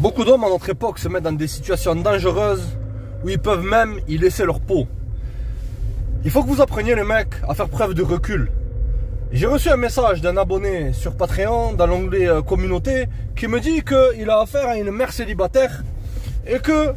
Beaucoup d'hommes à notre époque se mettent dans des situations dangereuses où ils peuvent même y laisser leur peau. Il faut que vous appreniez les mecs à faire preuve de recul. J'ai reçu un message d'un abonné sur Patreon dans l'onglet communauté qui me dit qu'il a affaire à une mère célibataire et que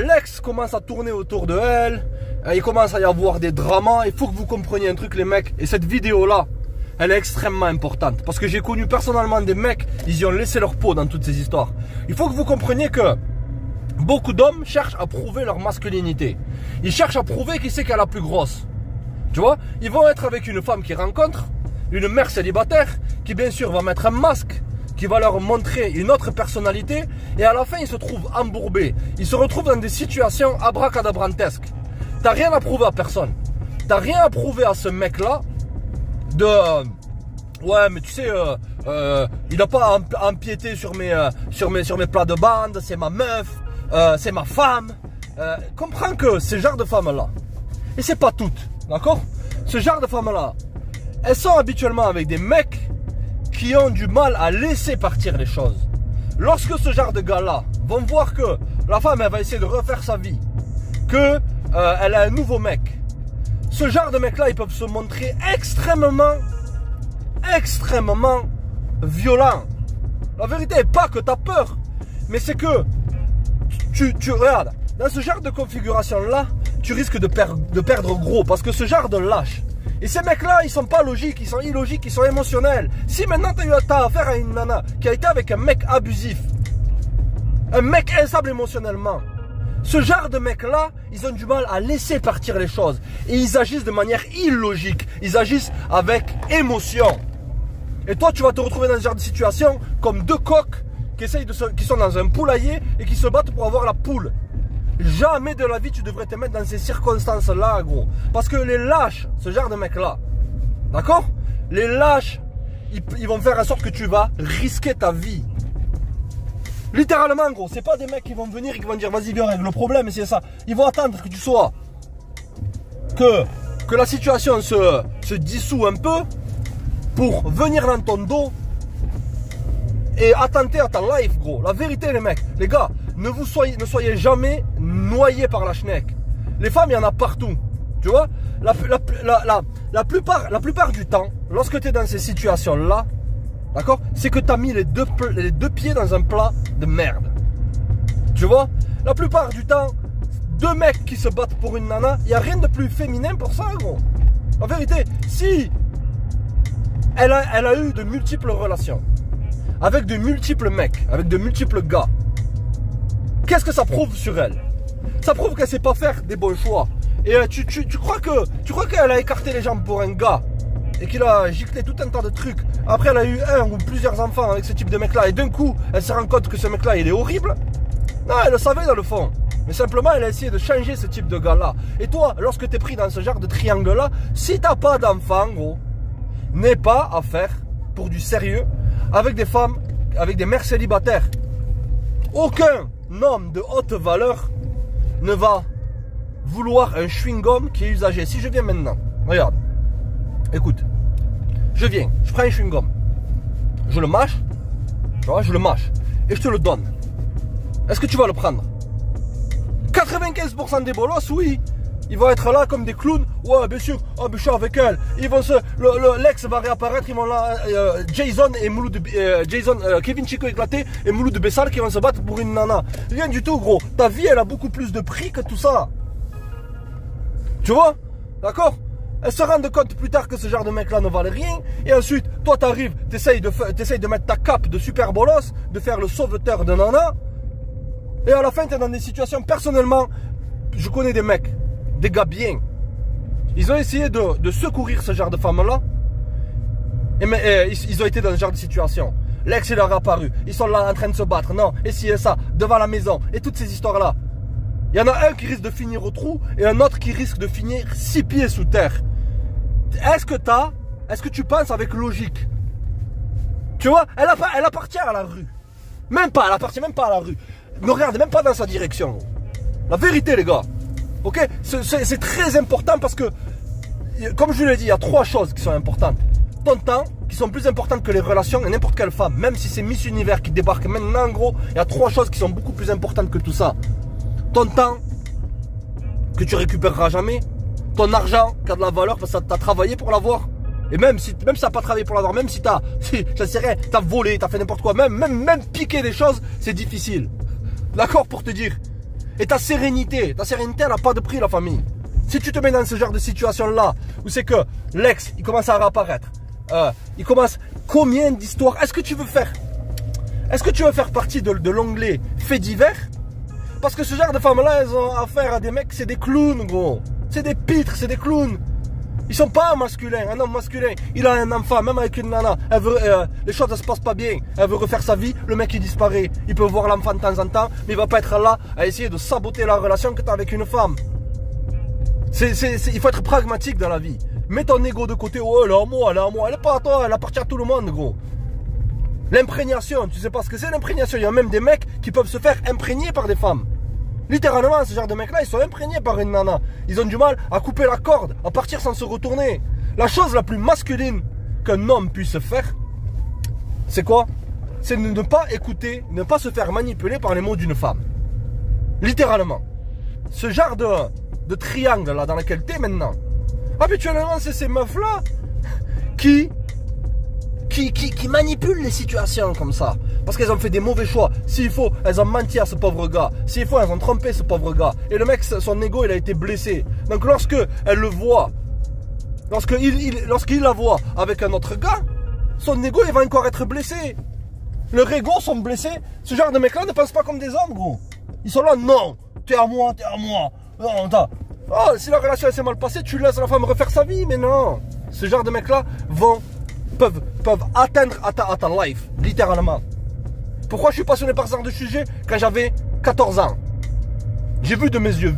l'ex commence à tourner autour de elle, il commence à y avoir des dramas. Il faut que vous compreniez un truc les mecs, et cette vidéo là elle est extrêmement importante parce que j'ai connu personnellement des mecs, ils y ont laissé leur peau dans toutes ces histoires. Il faut que vous compreniez que beaucoup d'hommes cherchent à prouver leur masculinité. Ils cherchent à prouver qui c'est qui est la plus grosse. Tu vois, ils vont être avec une femme qu'ils rencontrent, une mère célibataire, qui bien sûr va mettre un masque, qui va leur montrer une autre personnalité, et à la fin ils se trouvent embourbés. Ils se retrouvent dans des situations abracadabrantesques. T'as rien à prouver à personne. T'as rien à prouver à ce mec-là de... ouais, mais tu sais, il n'a pas empiété sur mes plats de bande, c'est ma meuf, c'est ma femme. Comprends que ce genre de femmes-là, et c'est pas toutes, d'accord? Ce genre de femmes-là, elles sont habituellement avec des mecs qui ont du mal à laisser partir les choses. Lorsque ce genre de gars-là vont voir que la femme, elle va essayer de refaire sa vie, que elle a un nouveau mec, ce genre de mecs-là, ils peuvent se montrer extrêmement violents. La vérité n'est pas que tu as peur, mais c'est que tu regardes, dans ce genre de configuration-là, tu risques de perdre gros, parce que ce genre de lâche, et ces mecs-là, ils sont pas logiques, ils sont illogiques, ils sont émotionnels. Si maintenant tu as affaire à une nana qui a été avec un mec abusif, un mec instable émotionnellement, ce genre de mecs-là, ils ont du mal à laisser partir les choses. Et ils agissent de manière illogique. Ils agissent avec émotion. Et toi, tu vas te retrouver dans ce genre de situation comme deux coqs qui sont dans un poulailler et qui se battent pour avoir la poule. Jamais de la vie, tu devrais te mettre dans ces circonstances-là, gros. Parce que les lâches, ce genre de mecs-là, d'accord? Les lâches, ils vont faire en sorte que tu vas risquer ta vie. Littéralement, gros, c'est pas des mecs qui vont venir et qui vont dire vas-y viens règle le problème, c'est ça. Ils vont attendre que tu sois que la situation se dissout un peu pour venir dans ton dos et attenter à ta life, gros. La vérité, les mecs, les gars, ne soyez jamais noyés par la schneck. Les femmes, il y en a partout. Tu vois, la plupart du temps, lorsque tu es dans ces situations-là, d'accord, c'est que tu as mis les deux pieds dans un plat de merde. Tu vois, la plupart du temps, deux mecs qui se battent pour une nana, il n'y a rien de plus féminin pour ça, gros. En vérité, si elle a eu de multiples relations, avec de multiples mecs, avec de multiples gars, qu'est-ce que ça prouve sur elle? Ça prouve qu'elle ne sait pas faire des bons choix. Et tu crois qu'elle a écarté les jambes pour un gars et qu'il a giclé tout un tas de trucs. Après, elle a eu un ou plusieurs enfants avec ce type de mec-là. Et d'un coup, elle se rend compte que ce mec-là, il est horrible. Non, elle le savait dans le fond. Mais simplement, elle a essayé de changer ce type de gars-là. Et toi, lorsque tu es pris dans ce genre de triangle-là, si tu n'as pas d'enfant, gros, n'aie pas à faire pour du sérieux avec des femmes, avec des mères célibataires. Aucun homme de haute valeur ne va vouloir un chewing-gum qui est usagé. Si je viens maintenant, regarde, écoute, je viens, je prends un chewing-gum, je le mâche, tu vois, je le mâche et je te le donne. Est-ce que tu vas le prendre? 95% des bolos, oui, ils vont être là comme des clowns. Ouais, bien sûr, oh, je suis avec elle. Ils vont l'ex va réapparaître, ils vont là, Jason et Mouloud, Kevin Chico éclaté et Mouloud Bessal qui vont se battre pour une nana. Rien du tout, gros. Ta vie, elle a beaucoup plus de prix que tout ça. Tu vois? D'accord? Elles se rendent compte plus tard que ce genre de mec-là ne valait rien. Et ensuite, toi, t'arrives, t'essayes de mettre ta cape de super bolos, de faire le sauveteur de nana. Et à la fin, t'es dans des situations, personnellement, je connais des mecs, des gars bien. Ils ont essayé de secourir ce genre de femmes-là. Et ils ont été dans ce genre de situation. L'ex, il leur a apparu. Ils sont là en train de se battre. Non, et ci et ça, devant la maison. Et toutes ces histoires-là. Il y en a un qui risque de finir au trou et un autre qui risque de finir 6 pieds sous terre. Est-ce que tu penses avec logique? Tu vois, elle appartient à la rue. Même pas, elle appartient même pas à la rue. Ne regarde même pas dans sa direction. La vérité, les gars. Ok? C'est très important parce que, comme je l'ai dit, il y a 3 choses qui sont importantes. Ton temps, qui sont plus importantes que les relations et n'importe quelle femme. Même si c'est Miss Univers qui débarque maintenant, gros, il y a 3 choses qui sont beaucoup plus importantes que tout ça. Ton temps, que tu récupéreras jamais. Ton argent, qui a de la valeur, parce que tu as travaillé pour l'avoir. Et même si tu n'as pas travaillé pour l'avoir, même si je sais rien, tu as volé, tu as fait n'importe quoi, même piquer des choses, c'est difficile. D'accord, pour te dire. Et ta sérénité, elle n'a pas de prix, la famille. Si tu te mets dans ce genre de situation-là, où c'est que l'ex, il commence à réapparaître, il commence, combien d'histoires, est-ce que tu veux faire partie de l'onglet faits divers? Parce que ce genre de femmes-là, elles ont affaire à des mecs, c'est des clowns, gros. C'est des pitres, c'est des clowns. Ils sont pas masculins. Un homme masculin, il a un enfant, même avec une nana. Les choses ne se passent pas bien. Elle veut refaire sa vie, le mec il disparaît. Il peut voir l'enfant de temps en temps, mais il va pas être là à essayer de saboter la relation que tu as avec une femme. Il faut être pragmatique dans la vie. Mets ton ego de côté. Oh, elle est à moi, elle est à moi. Elle est pas à toi, elle appartient à tout le monde, gros. L'imprégnation, tu sais pas ce que c'est l'imprégnation. Il y a même des mecs qui peuvent se faire imprégner par des femmes. Littéralement, ce genre de mecs-là, ils sont imprégnés par une nana. Ils ont du mal à couper la corde, à partir sans se retourner. La chose la plus masculine qu'un homme puisse faire, c'est quoi? C'est de ne pas écouter, ne pas se faire manipuler par les mots d'une femme. Littéralement. Ce genre de triangle là dans lequel tu es maintenant. Habituellement, c'est ces meufs-là qui manipulent les situations comme ça. Parce qu'elles ont fait des mauvais choix. S'il faut, elles ont menti à ce pauvre gars. S'il faut, elles ont trompé ce pauvre gars. Et le mec, son ego, il a été blessé. Donc lorsque elle le voit, lorsqu'il la voit avec un autre gars, son ego, il va encore être blessé. Leurs égos sont blessés. Ce genre de mecs-là ne pensent pas comme des hommes, gros. Ils sont là, non, t'es à moi, t'es à moi. Non, oh, si la relation s'est mal passée, tu laisses la femme refaire sa vie, mais non. Ce genre de mecs-là peuvent atteindre à ta life, littéralement. Pourquoi je suis passionné par ce genre de sujet? Quand j'avais 14 ans, j'ai vu de mes yeux,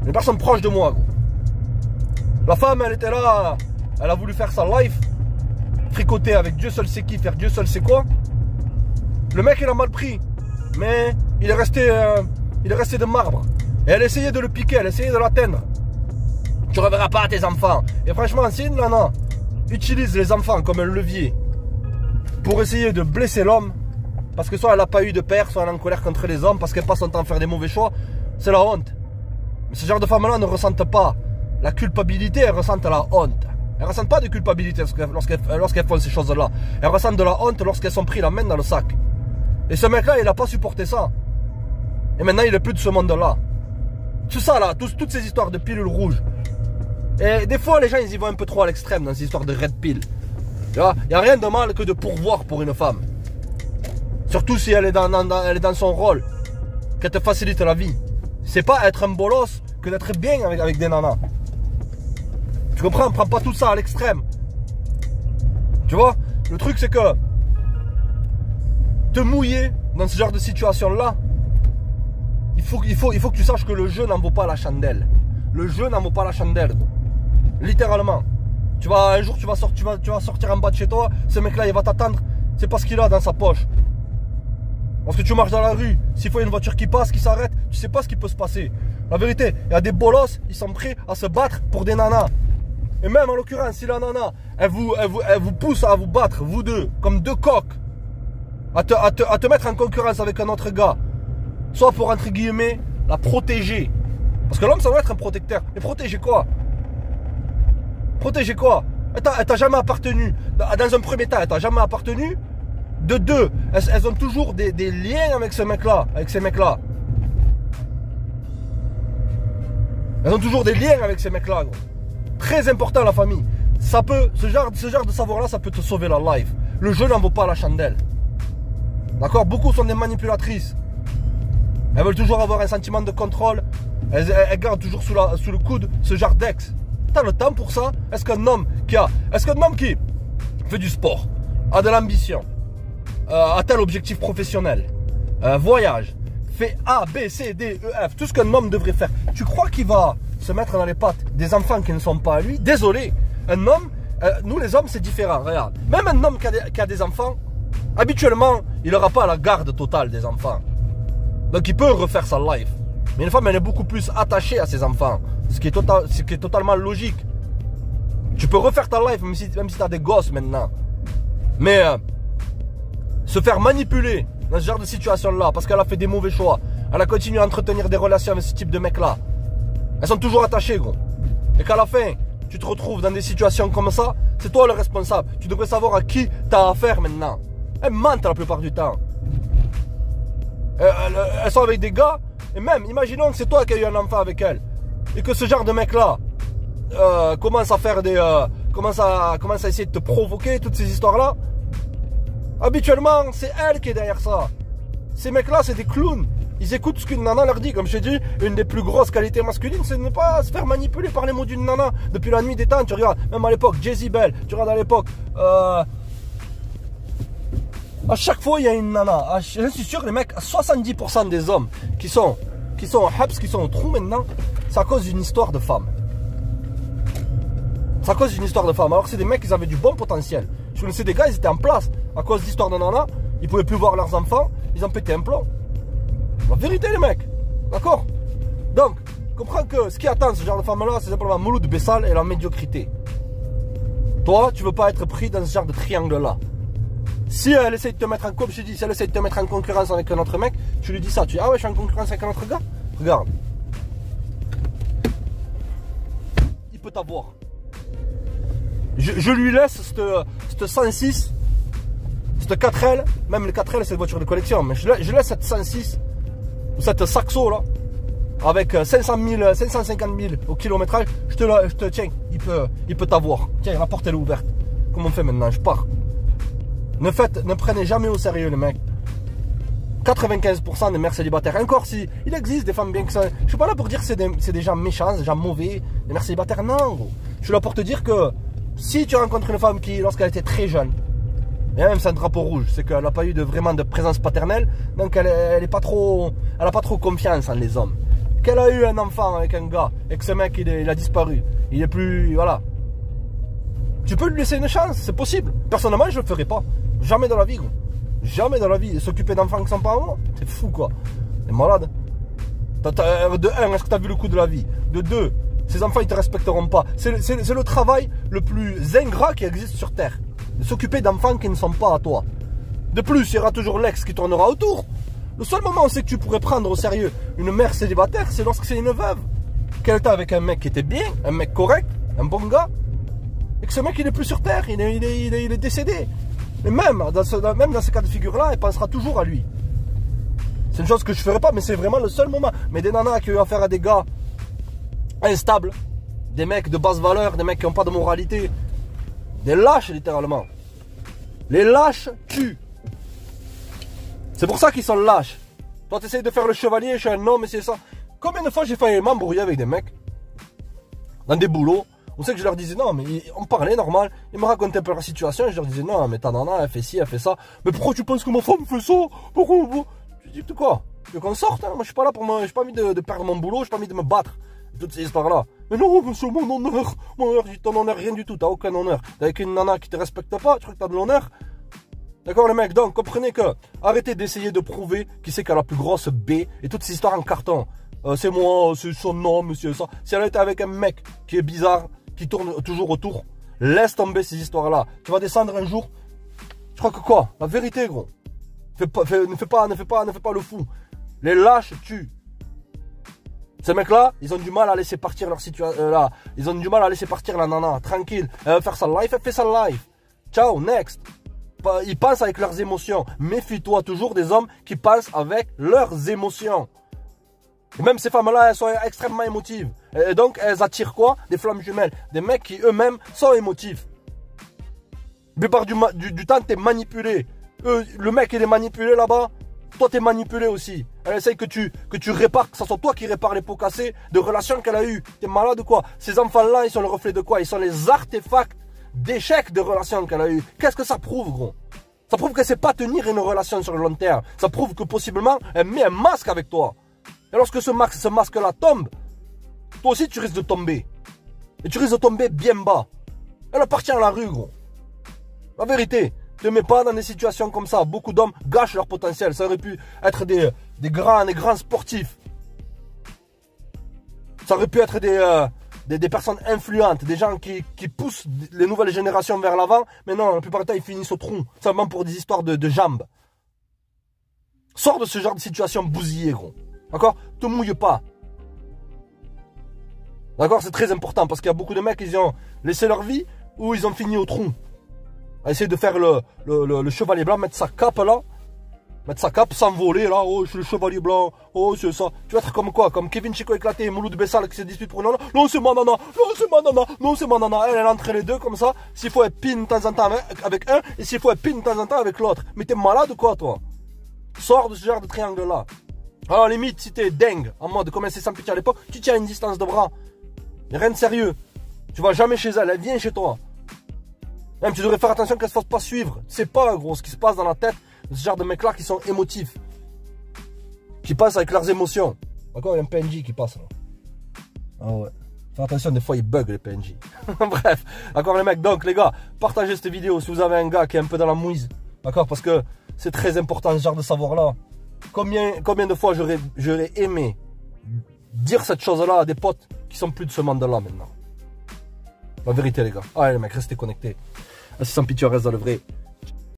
une personne proche de moi, gros. La femme, elle était là, elle a voulu faire sa life, fricoter avec Dieu seul sait qui, faire Dieu seul sait quoi. Le mec, il a mal pris, mais il est resté de marbre. Et elle essayait de le piquer, elle essayait de l'atteindre. Tu ne reverras pas tes enfants. Et franchement, si une nana utilise les enfants comme un levier pour essayer de blesser l'homme, parce que soit elle n'a pas eu de père, soit elle est en colère contre les hommes, parce qu'elle passe son temps à faire des mauvais choix, c'est la honte. Mais ce genre de femmes-là ne ressentent pas la culpabilité, elles ressentent la honte. Elles ne ressentent pas de culpabilité lorsqu'elles font ces choses-là. Elles ressentent de la honte lorsqu'elles sont pris la main dans le sac. Et ce mec-là, il n'a pas supporté ça. Et maintenant, il n'est plus de ce monde-là. Tout ça là, toutes ces histoires de pilules rouges. Et des fois, les gens, ils y vont un peu trop à l'extrême dans ces histoires de red pill. Tu vois, il n'y a rien de mal que de pourvoir pour une femme. Surtout si elle est dans son rôle, qu'elle te facilite la vie. C'est pas être un bolos que d'être bien avec des nanas. Tu comprends? Prends pas tout ça à l'extrême. Tu vois? Le truc c'est que te mouiller dans ce genre de situation-là, il faut que tu saches que le jeu n'en vaut pas la chandelle. Le jeu n'en vaut pas la chandelle. Littéralement. Un jour tu vas sortir en bas de chez toi, ce mec-là il va t'attendre, c'est pas ce qu'il a dans sa poche. Lorsque tu marches dans la rue, s'il faut une voiture qui passe, qui s'arrête, tu sais pas ce qui peut se passer. La vérité, il y a des bolos, ils sont prêts à se battre pour des nanas. Et même en l'occurrence, si la nana, elle vous pousse à vous battre, vous deux, comme deux coqs, à te mettre en concurrence avec un autre gars, soit pour, entre guillemets, la protéger. Parce que l'homme, ça doit être un protecteur. Mais protéger quoi? Protéger quoi? Elle t'a jamais appartenu. Dans un premier temps, elle t'a jamais appartenu. De deux, elles ont toujours des liens avec ce mec-là, avec ces mecs-là. Elles ont toujours des liens avec ces mecs-là, gros. Très important, la famille. Ça peut, ce genre de savoir-là, ça peut te sauver la life. Le jeu n'en vaut pas la chandelle. D'accord? Beaucoup sont des manipulatrices. Elles veulent toujours avoir un sentiment de contrôle. Elles gardent toujours sous le coude ce genre d'ex. T'as le temps pour ça? Est-ce qu'un homme qui fait du sport, a de l'ambition, a tel objectif professionnel, voyage, fait A, B, C, D, E, F, tout ce qu'un homme devrait faire, tu crois qu'il va se mettre dans les pattes des enfants qui ne sont pas à lui? Désolé, un homme, nous les hommes c'est différent, regarde. Même un homme qui a des enfants, habituellement, il n'aura pas la garde totale des enfants. Donc il peut refaire sa life. Mais une femme, elle est beaucoup plus attachée à ses enfants, ce qui est totalement logique. Tu peux refaire ta life même si tu as des gosses maintenant. Mais se faire manipuler dans ce genre de situation-là, parce qu'elle a fait des mauvais choix, elle a continué à entretenir des relations avec ce type de mec-là, elles sont toujours attachées, gros. Et qu'à la fin, tu te retrouves dans des situations comme ça, c'est toi le responsable. Tu devrais savoir à qui tu as affaire maintenant. Elles mentent la plupart du temps. Elles sont avec des gars, et même, imaginons que c'est toi qui as eu un enfant avec elle, et que ce genre de mec-là commence à faire des... commence à essayer de te provoquer, toutes ces histoires-là. Habituellement, c'est elle qui est derrière ça. Ces mecs-là, c'est des clowns. Ils écoutent ce qu'une nana leur dit. Comme je t'ai dit, une des plus grosses qualités masculines, c'est de ne pas se faire manipuler par les mots d'une nana. Depuis la nuit des temps, tu regardes, même à l'époque, Jezebel, tu regardes à l'époque... à chaque fois, il y a une nana. Je suis sûr, les mecs, 70% des hommes qui sont au Habs, qui sont au trou maintenant, c'est à cause d'une histoire de femme. C'est à cause d'une histoire de femme. Alors que c'est des mecs qui avaient du bon potentiel. Je connaissais des gars, ils étaient en place. À cause d'histoire de nana, ils pouvaient plus voir leurs enfants, ils ont pété un plomb. La vérité, les mecs. D'accord? Donc, comprends que ce qui attend ce genre de femme-là, c'est simplement Mouloud Bessal et la médiocrité. Toi, tu veux pas être pris dans ce genre de triangle-là. Si elle essaie de te mettre en couple, je te dis, si elle essaie de te mettre en concurrence avec un autre mec, tu lui dis ça. Tu dis, ah ouais, je suis en concurrence avec un autre gars. Regarde. Il peut t'avoir. Je lui laisse cette 106, cette 4L, même les 4L c'est une voiture de collection, mais je laisse cette 106, ou cette Saxo là, avec 550 000 au kilométrage, je te tiens, il peut t'avoir. Tiens, la porte elle est ouverte. Comment on fait maintenant? Je pars. Ne prenez jamais au sérieux les mecs. 95% des mères célibataires, encore si il existe des femmes bien que ça. Je suis pas là pour dire que c'est des gens méchants, des gens mauvais, des mères célibataires, non gros. Je suis là pour te dire que si tu rencontres une femme qui, lorsqu'elle était très jeune, et même c'est un drapeau rouge, c'est qu'elle n'a pas eu vraiment de présence paternelle, donc elle n'a pas trop confiance en les hommes. Qu'elle a eu un enfant avec un gars, et que ce mec il a disparu, il est plus, voilà. Tu peux lui laisser une chance, c'est possible. Personnellement, je le ferai pas. Jamais dans la vie, gros. Jamais dans la vie. S'occuper d'enfants qui sont pas à moi, c'est fou quoi. T'es malade. De un, est-ce que t'as vu le coup de la vie? De deux, ces enfants ils te respecteront pas. C'est le travail le plus ingrat qui existe sur terre. De s'occuper d'enfants qui ne sont pas à toi. De plus, il y aura toujours l'ex qui tournera autour. Le seul moment où c'est que tu pourrais prendre au sérieux une mère célibataire, c'est lorsque c'est une veuve. Qu'elle était avec un mec qui était bien, un mec correct, un bon gars. Et que ce mec il est plus sur terre, il est décédé. Et même dans ces cas de figure-là, elle pensera toujours à lui. C'est une chose que je ne ferai pas, mais c'est vraiment le seul moment. Mais des nanas qui ont affaire à des gars instables, des mecs de basse valeur, des mecs qui n'ont pas de moralité, des lâches littéralement. Les lâches tuent. C'est pour ça qu'ils sont lâches. Toi tu essayes de faire le chevalier, je suis un homme et c'est ça. Combien de fois j'ai failli m'embrouiller avec des mecs dans des boulots? On sait que je leur disais non, mais on parlait normal. Ils me racontaient un peu leur situation. Et je leur disais non, mais ta nana, elle fait ci, elle fait ça. Mais pourquoi tu penses que ma femme fait ça? Pourquoi? Je dis, quoi? Tu veux qu'on sorte hein? Moi, je suis pas là pour moi. J'ai pas envie de perdre mon boulot. J'ai pas envie de me battre. Toutes ces histoires-là. Mais non, monsieur, mon honneur. Mon honneur, ton honneur, rien du tout. T'as aucun honneur. T'es avec une nana qui te respecte pas. Tu crois que t'as de l'honneur? D'accord, les mecs? Donc, comprenez que arrêtez d'essayer de prouver qui c'est qui a la plus grosse B et toutes ces histoires en carton. C'est moi, c'est son nom, monsieur, ça. Si elle était avec un mec qui est bizarre, qui tourne toujours autour, laisse tomber ces histoires-là. Tu vas descendre un jour. Je crois que quoi? La vérité, gros. Ne fais pas le fou. Les lâches tuent. Ces mecs-là, ils ont du mal à laisser partir leur situation. Là, ils ont du mal à laisser partir la nana. Tranquille. Elle va faire sa life, elle fait sa life. Ciao, next. Ils pensent avec leurs émotions. Méfie-toi toujours des hommes qui pensent avec leurs émotions. Et même ces femmes-là, elles sont extrêmement émotives. Et donc, elles attirent quoi? Des flammes jumelles. Des mecs qui eux-mêmes sont émotifs. La plupart du temps, tu es manipulé. Le mec, il est manipulé là-bas. Toi, tu es manipulé aussi. Elle essaye que tu répares, que ce soit toi qui répares les pots cassés de relations qu'elle a eues. Tu es malade ou quoi? Ces enfants-là, ils sont le reflet de quoi? Ils sont les artefacts d'échecs de relations qu'elle a eues. Qu'est-ce que ça prouve, gros? Ça prouve qu'elle ne sait pas tenir une relation sur le long terme. Ça prouve que possiblement, elle met un masque avec toi. Et lorsque ce masque-là tombe, toi aussi tu risques de tomber. Et tu risques de tomber bien bas. Elle appartient à la rue, gros. La vérité, ne te mets pas dans des situations comme ça. Beaucoup d'hommes gâchent leur potentiel. Ça aurait pu être des grands sportifs. Ça aurait pu être des personnes influentes, des gens qui poussent les nouvelles générations vers l'avant, mais non, la plupart du temps, ils finissent au tronc, seulement pour des histoires de jambes. Sors de ce genre de situation bousillée, gros. D'accord? Te mouille pas. D'accord? C'est très important, parce qu'il y a beaucoup de mecs, ils ont laissé leur vie, ou ils ont fini au tronc. À essayer de faire le chevalier blanc, mettre sa cape là, mettre sa cape, s'envoler là, oh je suis le chevalier blanc, oh c'est ça. Tu vas être comme quoi? Comme Kevin Chico éclaté et Mouloud Bessal qui se disputent pour une nana. Non c'est ma nana, non c'est ma nana, non c'est ma nana. Elle entre les deux comme ça. S'il faut elle pine de temps en temps avec un, et s'il faut elle pine de temps en temps avec l'autre. Mais t'es malade ou quoi toi? Sors de ce genre de triangle là. Alors limite si t'es dingue, en mode comme c'est sans pitié à l'époque, tu tiens une distance de bras. Mais rien de sérieux. Tu vas jamais chez elle, elle vient chez toi. Même tu devrais faire attention qu'elle se fasse pas suivre. C'est pas gros ce qui se passe dans la tête de ce genre de mecs là qui sont émotifs. Qui passent avec leurs émotions. D'accord, il y a un PNJ qui passe là. Ah ouais. Fais attention, des fois ils bug les PNJ. Bref, d'accord les mecs. Donc les gars, partagez cette vidéo si vous avez un gars qui est un peu dans la mouise. D'accord, parce que c'est très important ce genre de savoir là. Combien de fois j'aurais aimé dire cette chose là à des potes qui sont plus de ce monde là maintenant. La vérité les gars. Allez les mecs, restez connectés. Sans pitié, reste dans le vrai.